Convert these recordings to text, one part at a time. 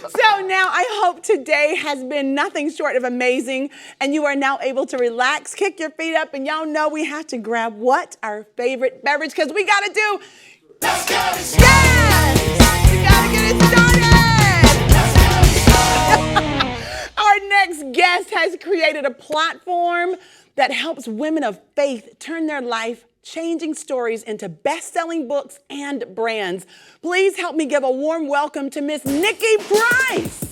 So now I hope today has been nothing short of amazing, and you are now able to relax, kick your feet up, and y'all know we have to grab what? Our favorite beverage, because we got to do. Let's get it started. Yes! We got to get it started. Our next guest has created a platform that helps women of faith turn their life changing stories into best-selling books and brands. Please help me give a warm welcome to Miss Nikki Price.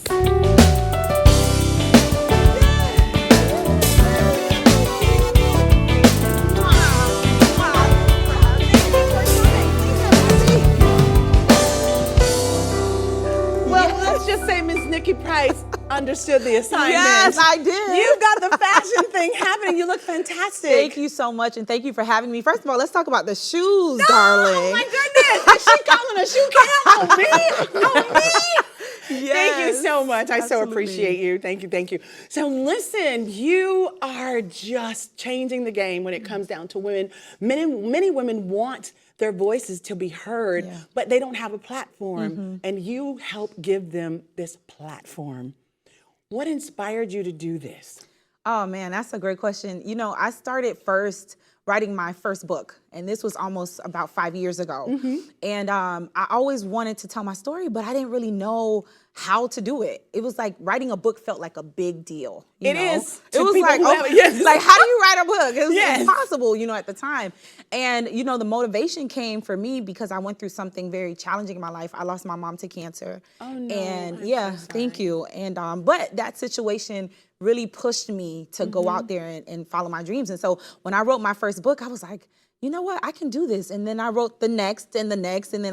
Well, let's just say Miss Nikki Price understood the assignment. Yes, I did. You got the fashion thing happening. You look fantastic. Thank you so much, and thank you for having me. First of all, let's talk about the shoes, darling. Oh my goodness! Is she calling a shoe cam on me? On me? Yes, thank you so much. I so absolutely. appreciate you. Thank you, thank you. So listen, you are just changing the game when it comes down to women. Many women want their voices to be heard, but they don't have a platform, and you help give them this platform. What inspired you to do this? Oh man, that's a great question. You know, I started first writing my first book, and this was almost about 5 years ago. And I always wanted to tell my story, but I didn't really know how to do it. It was like writing a book felt like a big deal. It is. It was like, like, how do you write a book? It was impossible, you know, at the time. And, you know, the motivation came for me because I went through something very challenging in my life. I lost my mom to cancer. Oh, no. And I'm so sorry. thank you. And, but that situation really pushed me to go out there and follow my dreams. And so when I wrote my first book, I was like, you know what, I can do this. And then I wrote the next, and then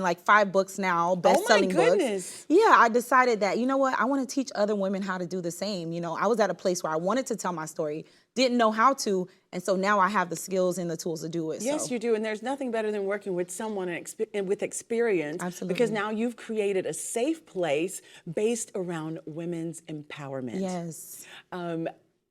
like 5 books now, best-selling books. Oh my goodness. Yeah, I decided that, you know what, I want to teach other women how to do the same. You know, I was at a place where I wanted to tell my story, didn't know how to, and so now I have the skills and the tools to do it. Yes, you do, and there's nothing better than working with someone with experience. Absolutely. Because now you've created a safe place based around women's empowerment. Yes.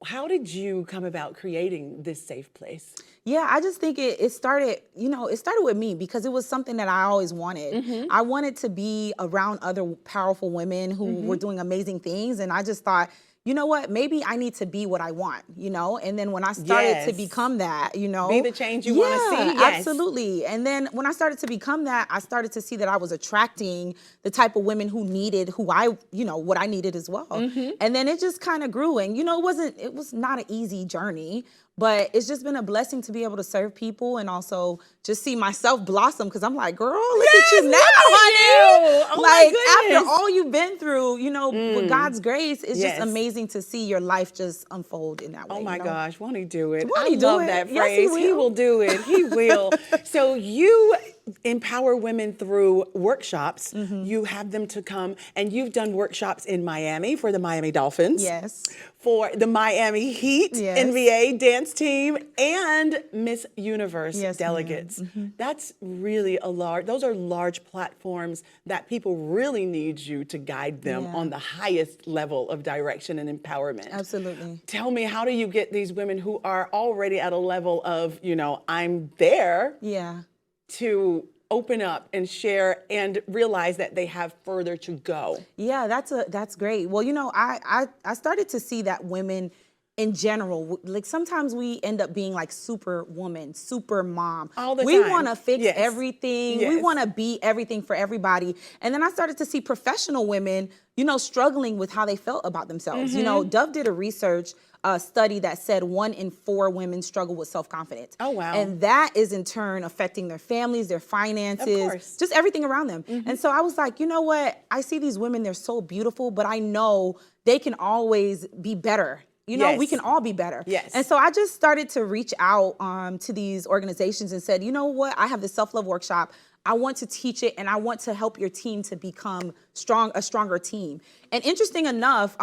How did you come about creating this safe place? Yeah, I just think it started, you know, it started with me because it was something that I always wanted. I wanted to be around other powerful women who were doing amazing things. And I just thought, you know what, maybe I need to be what I want, you know? And then when I started to become that, you know. Be the change you want to see, yes. Absolutely. And then when I started to become that, I started to see that I was attracting the type of women who needed, what I needed as well. And then it just kind of grew. And, you know, it was not an easy journey, but it's just been a blessing to be able to serve people and also just see myself blossom because I'm like, girl, look at you now, honey. Oh like after all you've been through, you know, with God's grace, it's just amazing to see your life just unfold in that way. Oh my you know? gosh, won't he do it? Won't he do love it? that Yes, phrase. He will do it. He will. So you empower women through workshops. You have them to come, and you've done workshops in Miami for the Miami Dolphins. Yes. For the Miami Heat NBA dance team and Miss Universe delegates. That's really those are large platforms that people really need you to guide them on the highest level of direction and empowerment. Absolutely. Tell me, how do you get these women who are already at a level of, you know, I'm there to open up and share and realize that they have further to go? Yeah, that's great. Well, you know, I started to see that women in general, like sometimes we end up being like super woman, super mom. All the we time. want to fix everything. We want to be everything for everybody. And then I started to see professional women, you know, struggling with how they felt about themselves. You know, Dove did a research study that said 1 in 4 women struggle with self-confidence. Oh, wow. And that is in turn affecting their families, their finances, just everything around them. And so I was like, you know what? I see these women, they're so beautiful, but I know they can always be better. You know, we can all be better. And so I just started to reach out to these organizations and said, you know what? I have this self-love workshop. I want to teach it, and I want to help your team to become a stronger team. And interesting enough,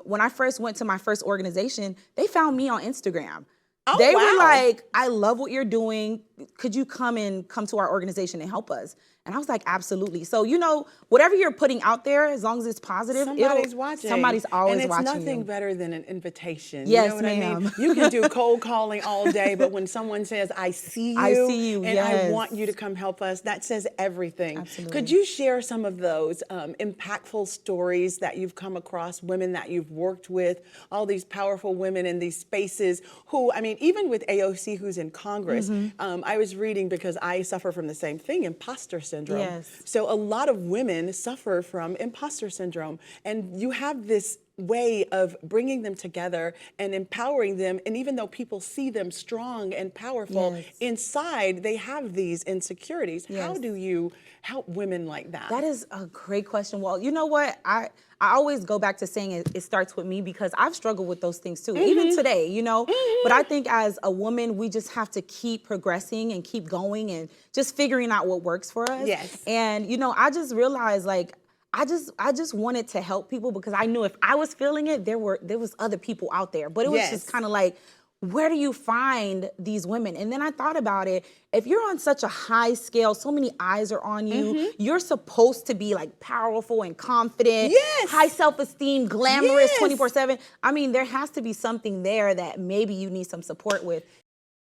when I first went to my first organization, they found me on Instagram. They were like, I love what you're doing. Could you come to our organization and help us? And I was like, absolutely. So, you know, whatever you're putting out there, as long as it's positive, somebody's watching. Somebody's always watching. And it's nothing you. better than an invitation. Yes, you know what ma'am. I mean? You can do cold calling all day, but when someone says, I see you, and I want you to come help us, that says everything. Absolutely. Could you share some of those impactful stories that you've come across, women that you've worked with, all these powerful women in these spaces who, I mean, even with AOC, who's in Congress, I was reading, because I suffer from the same thing, imposter syndrome. Yes. So a lot of women suffer from imposter syndrome, and you have this way of bringing them together and empowering them. And even though people see them strong and powerful, inside they have these insecurities. How do you help women like that? That is a great question. Well, you know what? I always go back to saying it starts with me, because I've struggled with those things too, even today, you know. But I think as a woman, we just have to keep progressing and keep going and just figuring out what works for us. Yes. And, you know, I just realized, like, I just wanted to help people, because I knew if I was feeling it, there was other people out there. But it was just kind of like, where do you find these women? And then I thought about it. If you're on such a high scale, so many eyes are on you, you're supposed to be like powerful and confident, high self-esteem, glamorous 24/7. I mean, there has to be something there that maybe you need some support with.